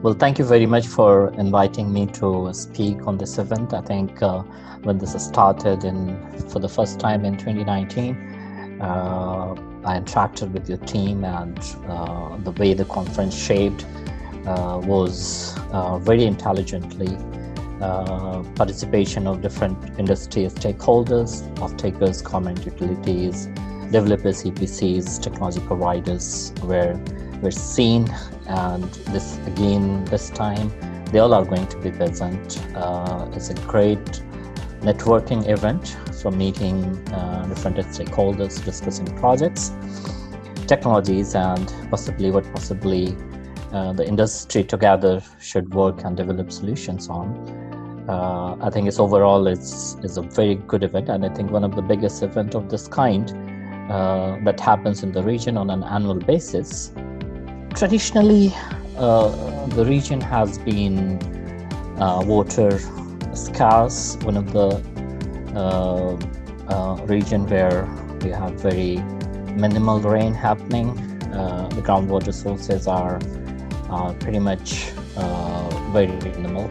Well, thank you very much for inviting me to speak on this event. I think when this started for the first time in 2019, I interacted with your team, and the way the conference shaped was very intelligently. Participation of different industry stakeholders, off-takers, government utilities, developers, EPCs, technology providers were seen, and this time they all are going to be present. It's a great networking event for meeting different stakeholders, discussing projects, technologies, and possibly the industry together should work and develop solutions on. I think it's a very good event, and I think one of the biggest events of this kind that happens in the region on an annual basis. Traditionally, the region has been water scarce, one of the region where we have very minimal rain happening. The groundwater sources are pretty much very minimal.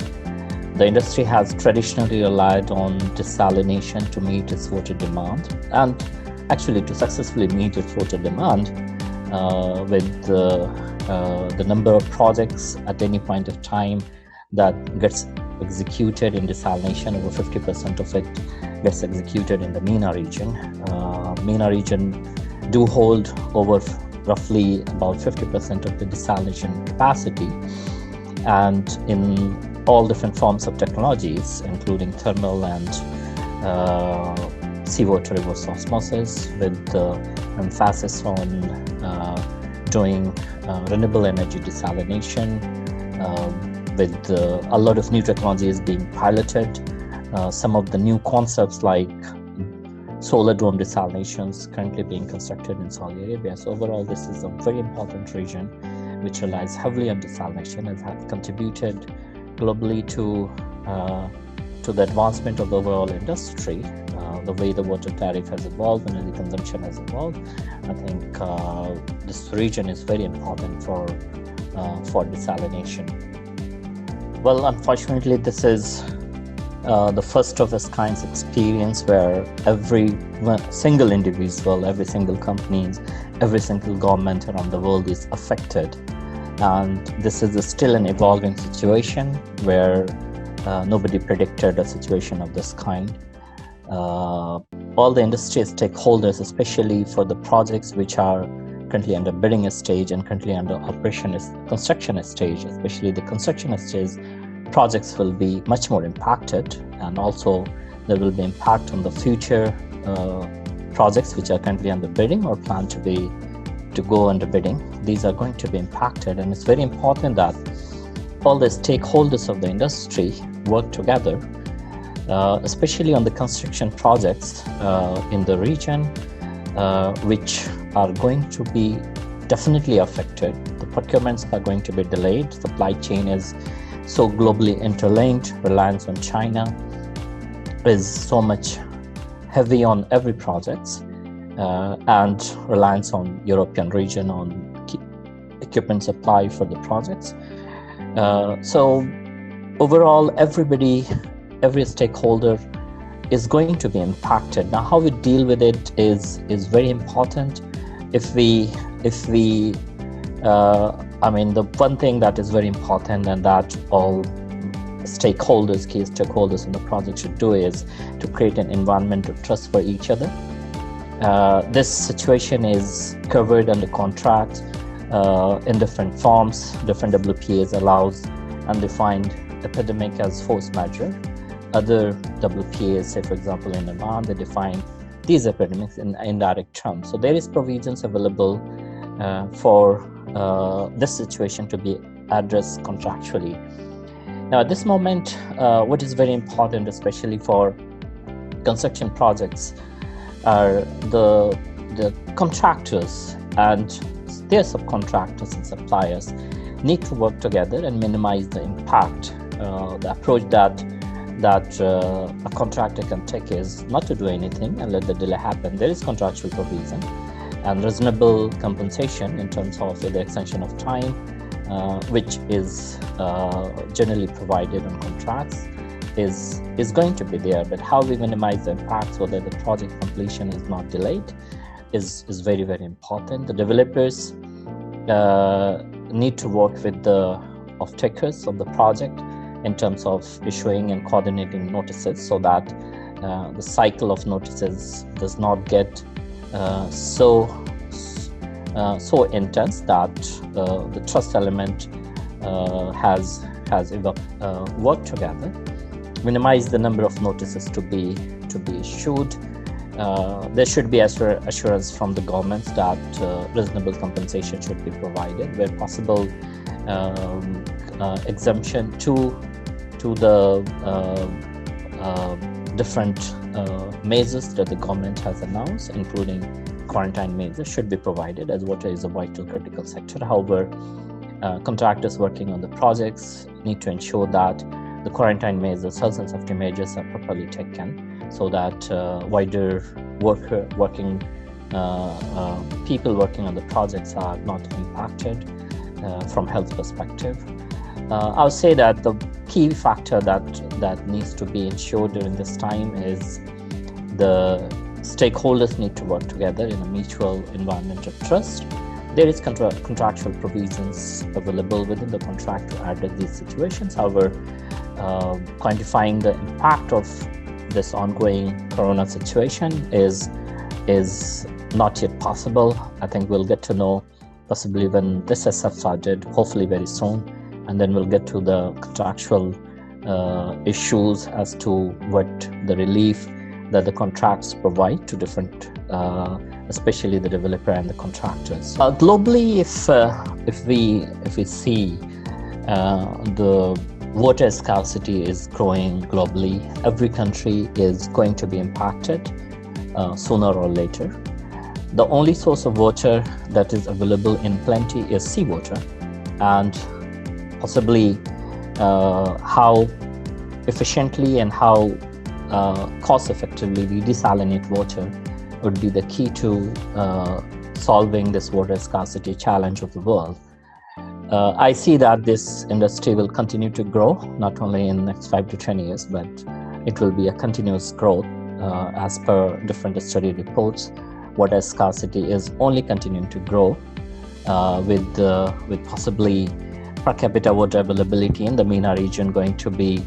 The industry has traditionally relied on desalination to meet its water demand, and actually to successfully meet its water demand with the number of projects at any point of time that gets executed in desalination. Over 50% of it gets executed in the MENA region. MENA region do hold over roughly about 50% of the desalination capacity, and in all different forms of technologies, including thermal and seawater reverse osmosis, with emphasis on doing renewable energy desalination, with a lot of new technologies being piloted. Some of the new concepts like solar dome desalinations currently being constructed in Saudi Arabia. So overall, this is a very important region which relies heavily on desalination and has contributed globally to the advancement of the overall industry. The way the water tariff has evolved and energy consumption has evolved, I think this region is very important for desalination. Well, unfortunately, this is the first of its kind experience where every single individual, every single company, every single government around the world is affected. And this is still an evolving situation where nobody predicted a situation of this kind. All the industry stakeholders, especially for the projects which are currently under bidding stage and currently under construction stage, especially the construction stage projects will be much more impacted, and also there will be impact on the future projects which are currently under bidding or plan to go under bidding. These are going to be impacted, and it's very important that all the stakeholders of the industry work together, especially on the construction projects in the region, which are going to be definitely affected. The procurements are going to be delayed. Supply chain is so globally interlinked. Reliance on China is so much heavy on every project, and reliance on European region on equipment supply for the projects. So overall, every stakeholder is going to be impacted. Now, how we deal with it is very important. The one thing that is very important and that all stakeholders, key stakeholders in the project should do is to create an environment of trust for each other. This situation is covered under contract in different forms. Different WPAs allows and defined epidemic as force majeure. Other WPAs, say for example in Oman, they define these epidemics in indirect terms. So there is provisions available for this situation to be addressed contractually. Now at this moment, what is very important, especially for construction projects, are the contractors and their subcontractors and suppliers need to work together and minimize the impact. The approach that a contractor can take is not to do anything and let the delay happen. There is contractual provision and reasonable compensation in terms of the extension of time which is generally provided on contracts, is going to be there. But how we minimize the impact so that the project completion is not delayed is very, very important. The developers need to work with the off-takers of the project in terms of issuing and coordinating notices so that the cycle of notices does not get so intense that the trust element has worked together. Minimize the number of notices to be issued. There should be assurance from the governments that reasonable compensation should be provided where possible. Exemption to the different measures that the government has announced, including quarantine measures, should be provided, as water is a vital critical sector. However, contractors working on the projects need to ensure that the quarantine measures, health and safety measures are properly taken so that wider people working on the projects are not impacted from health perspective. I would say that the key factor that needs to be ensured during this time is the stakeholders need to work together in a mutual environment of trust. There is contractual provisions available within the contract to address these situations. However, quantifying the impact of this ongoing corona situation is not yet possible. I think we'll get to know possibly when this has subsided, hopefully very soon, and then we'll get to the contractual issues as to what the relief that the contracts provide to different, especially the developer and the contractors. Globally, if we see the water scarcity is growing globally, every country is going to be impacted sooner or later. The only source of water that is available in plenty is seawater, and possibly how efficiently and how cost effectively we desalinate water would be the key to solving this water scarcity challenge of the world. I see that this industry will continue to grow, not only in the next 5 to 10 years, but it will be a continuous growth as per different study reports. Water scarcity is only continuing to grow with possibly per capita water availability in the MENA region going to be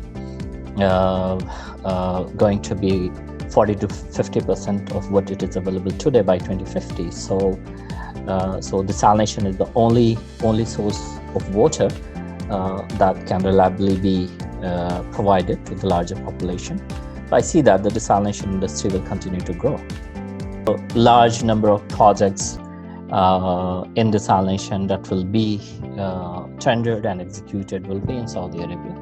40 to 50% of what it is available today by 2050. So desalination is the only source of water that can reliably be provided to the larger population. So I see that the desalination industry will continue to grow. A large number of projects in desalination that will be tendered and executed will be in Saudi Arabia.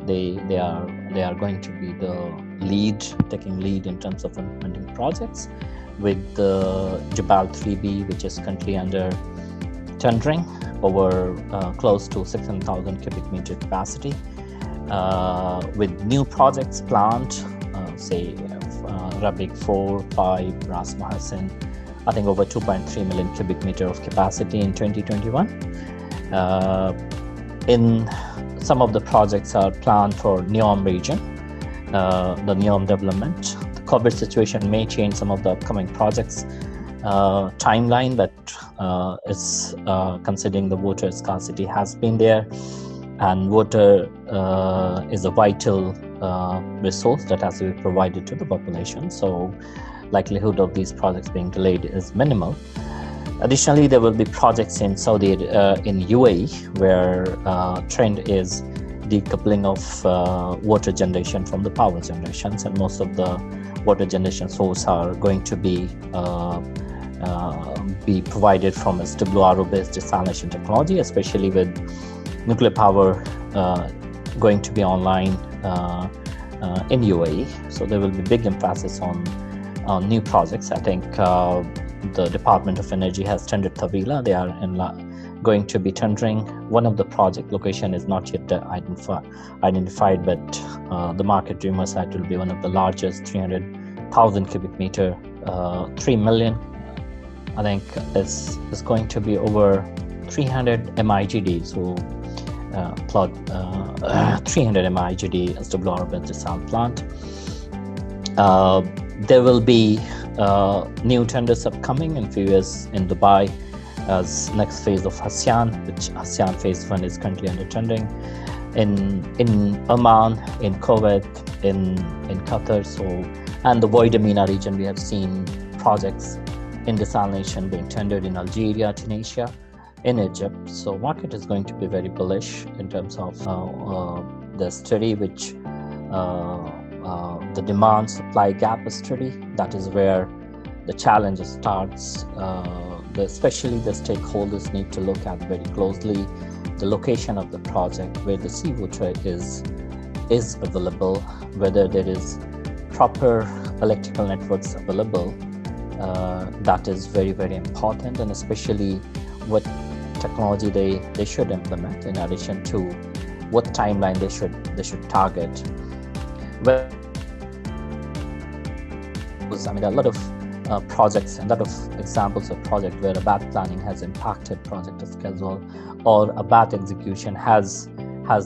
They are going to be taking lead in terms of implementing projects, with the Jabal 3B, which is currently under tendering over close to 600,000 cubic meter capacity, with new projects planned, say Rabig 4, 5, Ras Muhsin, I think over 2.3 million cubic meter of capacity in 2021. In some of the projects are planned for NEOM region, the NEOM development. The COVID situation may change some of the upcoming projects timeline, but it's considering the water scarcity has been there, and water is a vital resource that has to be provided to the population. So likelihood of these projects being delayed is minimal. Additionally, there will be projects in in UAE where trend is decoupling of water generation from the power generations, and most of the water generation source are going to be provided from SWRO based desalination technology, especially with nuclear power going to be online in UAE. So there will be big emphasis on new projects. I think the Department of Energy has tendered Tawila. They are going to be tendering one of the project. Location is not yet identified, but the market rumors that it will be one of the largest, 300,000 cubic meter, 3 million. I think it's going to be over 300 MIGD, so plot 300 MIGD SWRO desal plant. There will be new tenders upcoming in few years in Dubai as next phase of ASEAN, which ASEAN phase 1 is currently under tendering, in Oman, in Kuwait, in Qatar. So, and the wider MENA region, we have seen projects in desalination being tendered in Algeria, Tunisia, in Egypt. So market is going to be very bullish in terms of the study, which the demand supply gap study. That is where the challenge starts. Especially the stakeholders need to look at very closely the location of the project, where the seawater is available, whether there is proper electrical networks available. That is very, very important, and especially what technology they should implement, in addition to what timeline they should target. Well, I mean, there are a lot of projects and a lot of examples of projects where a bad planning has impacted project schedule, or a bad execution has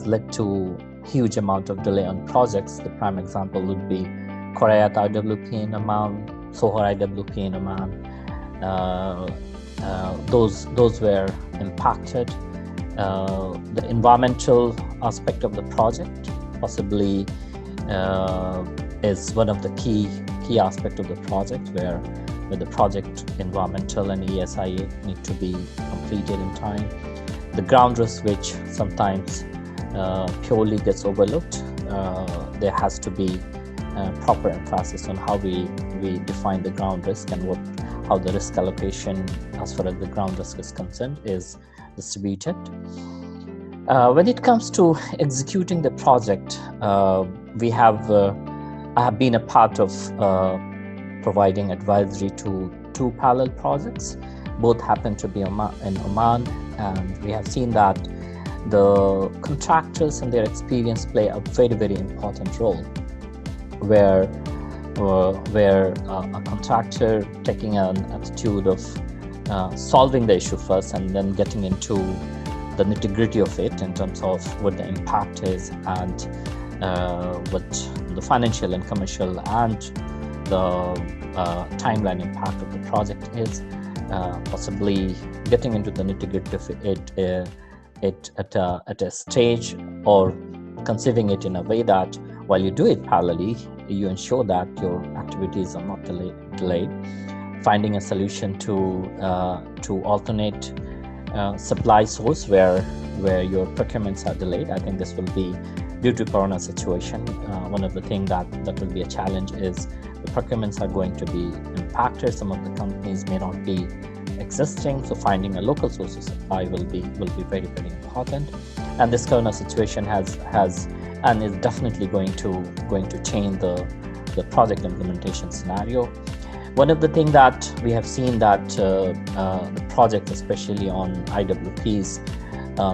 led to huge amount of delay on projects. The prime example would be Korayat IWP in Oman, Sohar IWP in Oman. Those were impacted. The environmental aspect of the project possibly is one of the key aspect of the project, where the project environmental and ESIA need to be completed in time. The ground risk, which sometimes purely gets overlooked, there has to be proper emphasis on how we define the ground risk, and how the risk allocation as far as the ground risk is concerned is distributed. When it comes to executing the project, I have been a part of providing advisory to 2 parallel projects. Both happen to be in Oman, and we have seen that the contractors and their experience play a very, very important role, where a contractor taking an attitude of solving the issue first, and then getting into the nitty-gritty of it in terms of what the impact is, and what the financial and commercial and the timeline impact of the project is, possibly getting into the nitty-gritty of it at a stage, or conceiving it in a way that while you do it parallelly, you ensure that your activities are not delayed. Finding a solution to alternate supply source where your procurements are delayed. I think this will be due to Corona situation. One of the things that will be a challenge is the procurements are going to be impacted. Some of the companies may not be existing, so finding a local source of supply will be very, very important. And this Corona situation has and is definitely going to change the project implementation scenario. One of the things that we have seen that the project, especially on IWPs,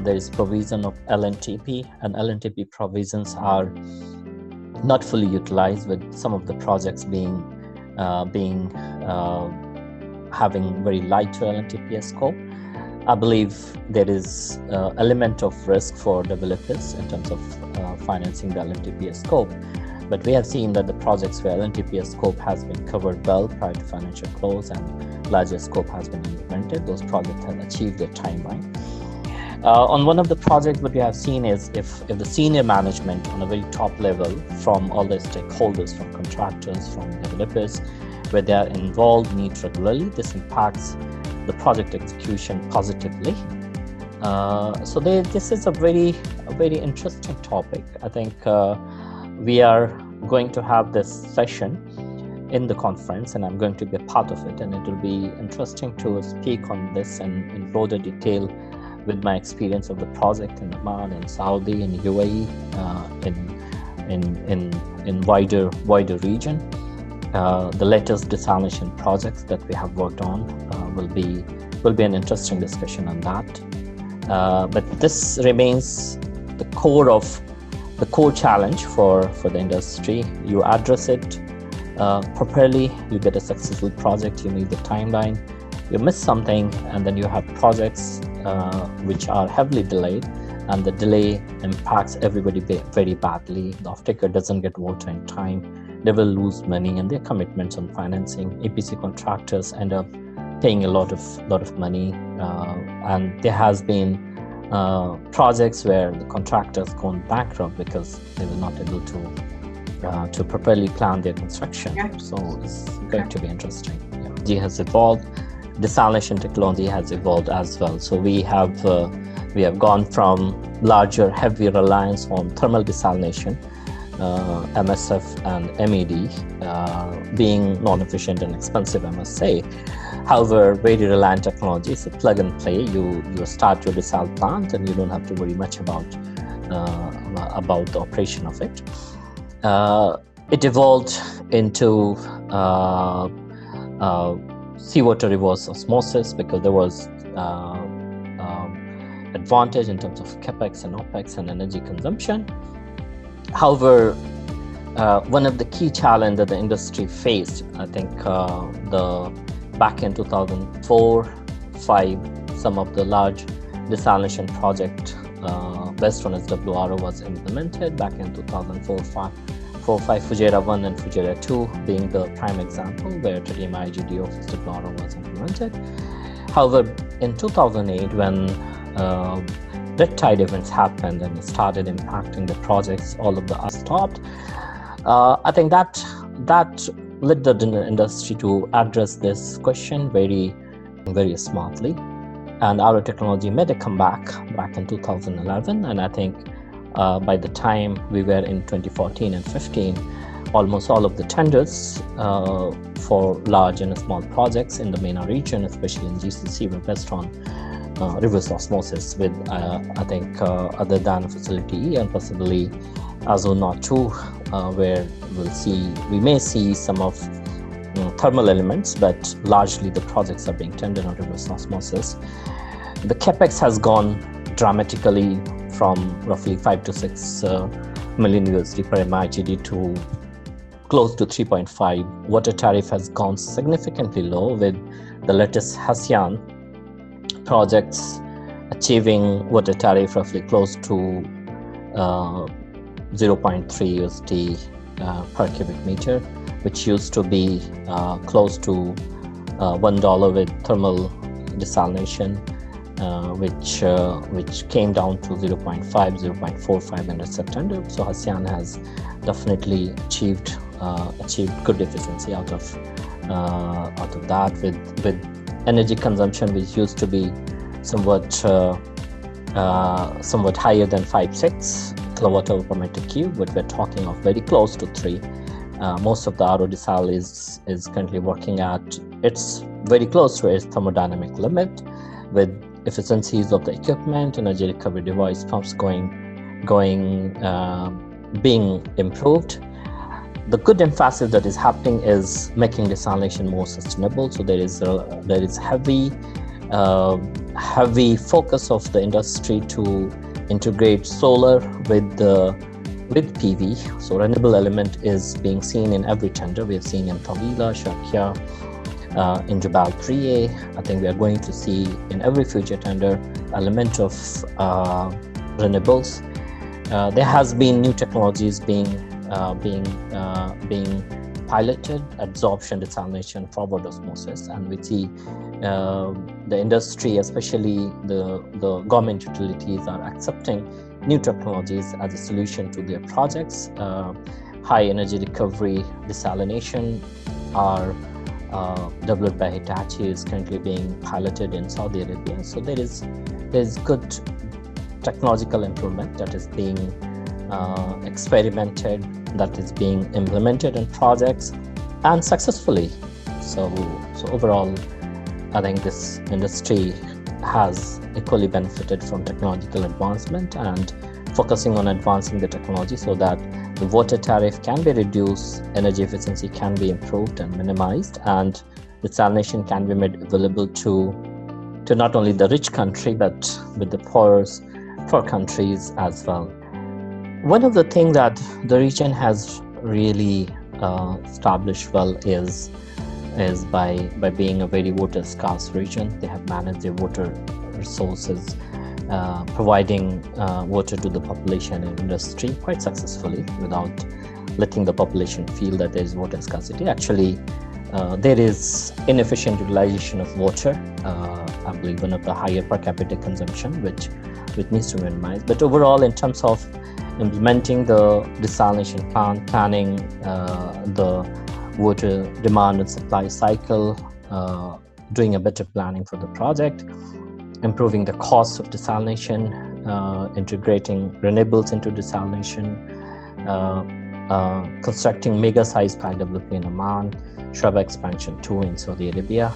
there is provision of LNTP, and LNTP provisions are not fully utilized, with some of the projects having very lighter LNTP scope. I believe there is element of risk for developers in terms of financing the LNTP scope, but we have seen that the projects where LNTP scope has been covered well prior to financial close and larger scope has been implemented, those projects have achieved their timeline. On one of the projects, what we have seen is if the senior management on a very top level, from all the stakeholders, from contractors, from developers, where they are involved, meet regularly, this impacts the project execution positively. So this is a very interesting topic. I think we are going to have this session in the conference, and I'm going to be a part of it, and it will be interesting to speak on this in broader detail with my experience of the project in Oman, in Saudi, in UAE, in wider region. The latest desalination projects that we have worked on will be an interesting discussion on that. But this remains the core challenge for the industry. You address it properly, you get a successful project, you meet the timeline. You miss something, and then you have projects which are heavily delayed, and the delay impacts everybody very badly. The off-taker doesn't get water in time, they will lose money and their commitments on financing. EPC contractors end up paying a lot of money, and there has been projects where the contractors gone bankrupt because they were not able to properly plan their construction. Yeah. So it's going to be interesting. Technology has evolved, desalination technology has evolved as well. So we have gone from larger, heavy reliance on thermal desalination, MSF and MED, being non-efficient and expensive, I must say. However, very reliant technology. It's a plug and play. You start your desal plant and you don't have to worry much about the operation of it. It evolved into seawater reverse osmosis because there was advantage in terms of capex and opex and energy consumption. However, one of the key challenges that the industry faced, I think, back in 2004-5, some of the large desalination project, best one as SWRO, was implemented back in 2004-5. Fujairah 1 and Fujairah 2 being the prime example where tritium IGD of SWRO was implemented. However, in 2008, when red tide events happened and it started impacting the projects, all of the us stopped. I think that led the industry to address this question very, very smartly. And our technology made a comeback back in 2011, and I think by the time we were in 2014 and 15, almost all of the tenders for large and small projects in the MENA region, especially in GCC, were based on reverse osmosis with, I think, other than facility E and possibly Azona 2, where we may see some of thermal elements, but largely the projects are being tendered on reverse osmosis. The capex has gone dramatically from roughly 5 to 6 million USD per MIGD to close to 3.5. Water tariff has gone significantly low, with the latest ASEAN projects achieving water tariff roughly close to 0.3 USD per cubic meter, which used to be close to $1 with thermal desalination, which came down to 0.5, 0.45 in September. So ASEAN has definitely achieved good efficiency out of that, with energy consumption which used to be somewhat higher than 5-6 kilowatt hour per meter cube, but we're talking of very close to 3. Most of the RO desal is currently working at very close to its thermodynamic limit, with efficiencies of the equipment, energy recovery device pumps being improved. The good emphasis that is happening is making desalination more sustainable. So there is heavy focus of the industry to integrate solar with PV. So renewable element is being seen in every tender. We have seen in Tawila, Sharkia, in Jabal 3A. I think we are going to see in every future tender element of renewables. There has been new technologies being piloted, absorption, desalination, forward osmosis, and we see the industry, especially the government utilities, are accepting new technologies as a solution to their projects. High energy recovery desalination are developed by Hitachi, is currently being piloted in Saudi Arabia. So there is good technological improvement that is being experimented, that is being implemented in projects, and successfully. So overall, I think this industry has equally benefited from technological advancement and focusing on advancing the technology so that the water tariff can be reduced, energy efficiency can be improved and minimized, and desalination can be made available to not only the rich country but with the poor countries as well. One of the things that the region has really established well is by being a very water scarce region. They have managed their water sources, providing water to the population and industry quite successfully without letting the population feel that there is water scarcity. Actually, there is inefficient utilization of water, I believe one of the higher per capita consumption, which needs to minimize. But overall, in terms of implementing the desalination plant, planning the water demand and supply cycle, doing a better planning for the project, improving the cost of desalination, integrating renewables into desalination, constructing mega-sized pipe development in Oman, SWRO expansion 2 in Saudi Arabia,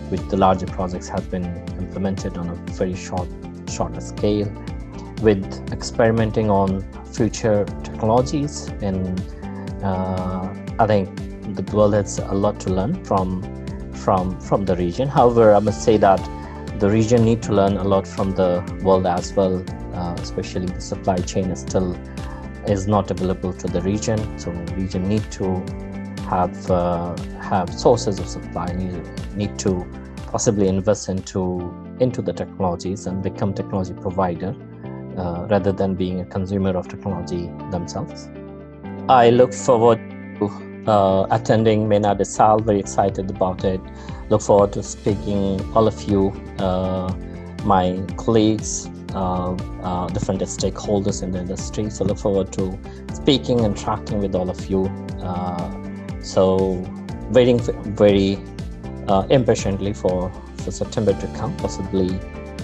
which the larger projects have been implemented on a very shorter scale, with experimenting on future technologies. And I think the world has a lot to learn from the region. However, I must say that the region need to learn a lot from the world as well, especially the supply chain is not available to the region. So the region need to have sources of supply, need to possibly invest into the technologies and become technology provider rather than being a consumer of technology themselves. I look forward to attending MENA Desal, very excited about it. Look forward to speaking all of you, my colleagues, different stakeholders in the industry. So look forward to speaking and interacting with all of you. So waiting very impatiently for September to come, possibly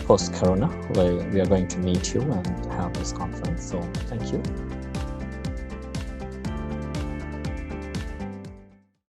post-Corona, where we are going to meet you and have this conference. So thank you.